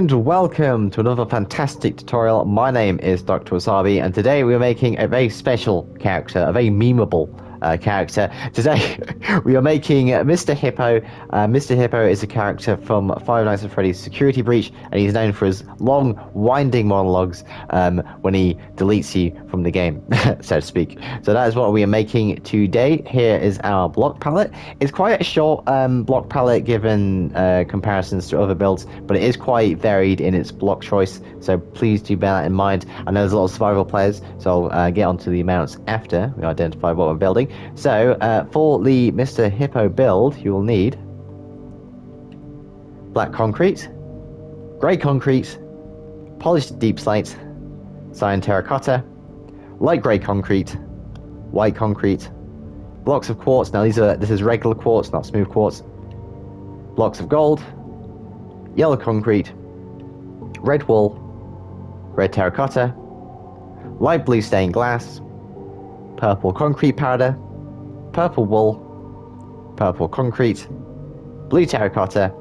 And welcome to another fantastic tutorial. My name is Dr. Wasabi, and today we're making a very special character, a very memeable character. Today we are making Mr. Hippo. Mr. Hippo is a character from Five Nights at Freddy's Security Breach, and he's known for his long, winding monologues when he deletes you from the game, so to speak. So that is what we are making today. Here is our block palette. It's quite a short block palette given comparisons to other builds, but it is quite varied in its block choice, so please do bear that in mind. I know there's a lot of survival players, so I'll get onto the amounts after we identify what we're building. So for the Mr. Hippo build, you will need black concrete, grey concrete, polished deep slate, cyan terracotta, light grey concrete, white concrete, blocks of quartz. Now this is regular quartz, not smooth quartz. Blocks of gold, yellow concrete, red wool, red terracotta, light blue stained glass, purple concrete powder, purple wool, purple concrete, blue terracotta,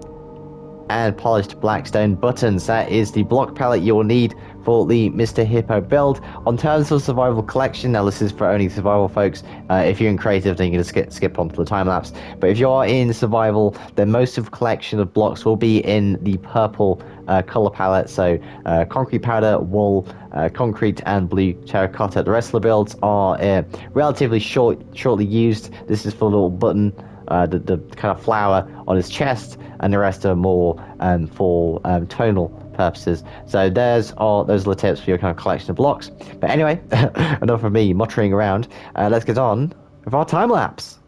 and polished black stone buttons. That is the block palette you will need for the Mr. Hippo build. On terms of survival collection, now this is for only survival folks. If you're in creative, then you can just skip onto the time lapse. But if you are in survival, then most of the collection of blocks will be in the purple color palette. So concrete powder, wool, concrete, and blue terracotta. The rest of the builds are relatively shortly used. This is for the little button, the kind of flower on his chest, and the rest are more for tonal purposes. So those are the tips for your kind of collection of blocks. But anyway, enough of me muttering around. Let's get on with our time lapse.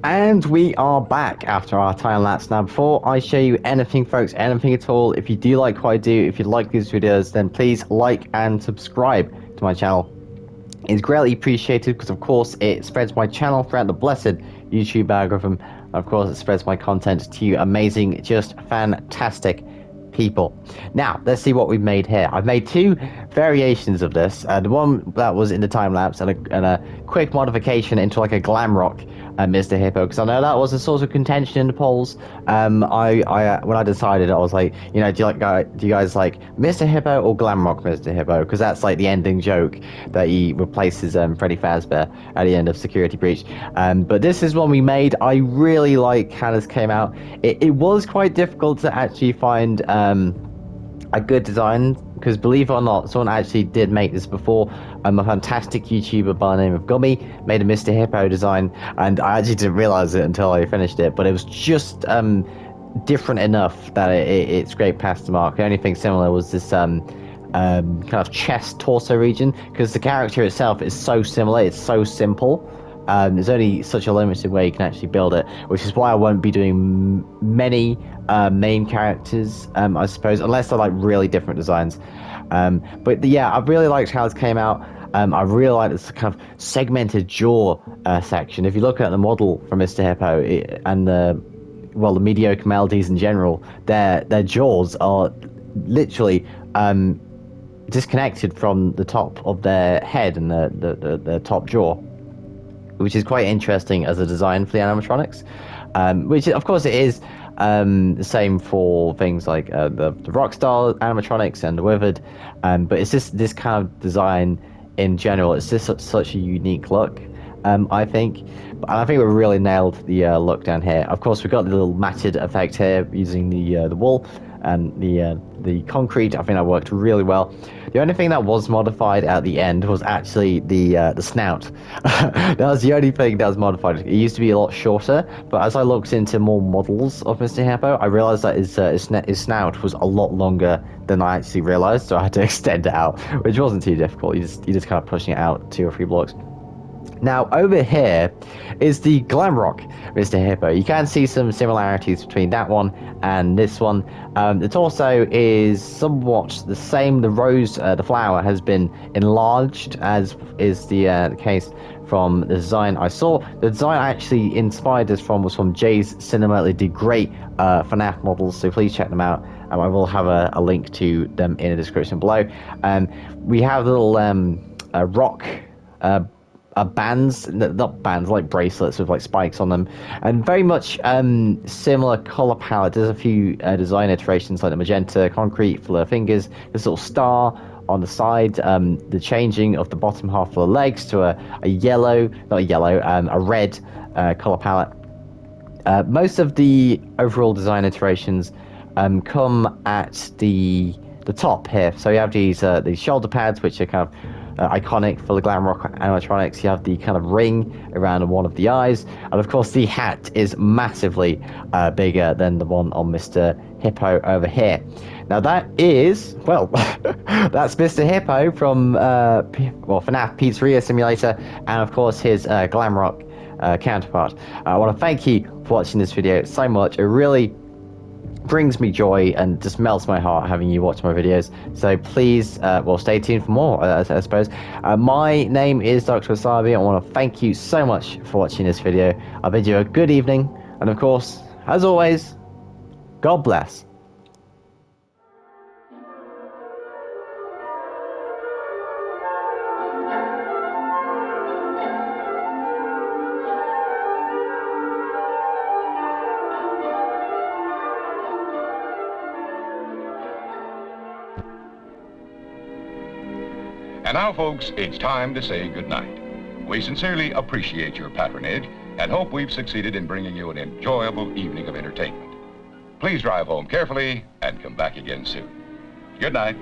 And we are back after our time lapse. Now, before I show you anything, folks, anything at all, if you do like what I do, if you like these videos, then please like and subscribe to my channel. It's greatly appreciated because, of course, it spreads my channel throughout the blessed YouTube algorithm. Of course, it spreads my content to you amazing, just fantastic people. Now, let's see what we've made here. I've made two variations of this. The one that was in the time lapse and a quick modification into like a glam rock Mr. Hippo, because I know that was a source of contention in the polls. When I decided, I was like, you know, do you guys like Mr. Hippo or glam rock Mr. Hippo? Because that's like the ending joke that he replaces Freddy Fazbear at the end of Security Breach. But this is one we made. I really like how this came out. It was quite difficult to actually find a good design, because believe it or not, someone actually did make this before. A fantastic YouTuber by the name of Gummy made a Mr. Hippo design, and I actually didn't realize it until I finished it, but it was just different enough that it scraped past the mark. The only thing similar was this kind of chest torso region, because the character itself is so similar, it's so simple. There's only such a limited way you can actually build it, which is why I won't be doing many main characters, I suppose, unless they're like really different designs. But yeah, I really liked how this came out. I really like this kind of segmented jaw section. If you look at the model from Mr. Hippo and the mediocre melodies in general, their jaws are literally disconnected from the top of their head and the top jaw, which is quite interesting as a design for the animatronics. Which of course it is the same for things like the Rockstar animatronics and the Withered, but it's just this kind of design in general. It's just such a unique look, I think. And I think we really nailed the look down here. Of course, we've got the little matted effect here using the wool and the concrete. I think that worked really well. The only thing that was modified at the end was actually the snout. That was the only thing that was modified. It used to be a lot shorter, but as I looked into more models of Mr. Hippo, I realized that his snout was a lot longer than I actually realized, so I had to extend it out, which wasn't too difficult. You just kind of pushing it out 2 or 3 blocks. Now, over here is the Glamrock Mr. Hippo. You can see some similarities between that one and this one. The torso is somewhat the same. The rose, the flower, has been enlarged, as is the case from the design I saw. The design I actually inspired this from was from Jay's Cinema. They did great FNAF models, so please check them out. I will have a link to them in the description below. We have little rock bands, not bands, like bracelets with like spikes on them, and very much similar color palette. There's a few design iterations like the magenta concrete for the fingers, this little star on the side, the changing of the bottom half of the legs to a yellow, not a yellow, a red color palette. Most of the overall design iterations come at the top here. So you have these shoulder pads, which are kind of iconic for the Glamrock animatronics. You have the kind of ring around one of the eyes, and of course the hat is massively bigger than the one on Mr. Hippo over here. Now that is, well, that's Mr. Hippo from FNAF Pizzeria Simulator, and of course his Glamrock counterpart. I want to thank you for watching this video so much. It really brings me joy and just melts my heart having you watch my videos. So please, stay tuned for more, I suppose. My name is Dr. Wasabi. I want to thank you so much for watching this video. I bid you a good evening, and of course, as always, God bless. And now, folks, it's time to say goodnight. We sincerely appreciate your patronage and hope we've succeeded in bringing you an enjoyable evening of entertainment. Please drive home carefully and come back again soon. Good night.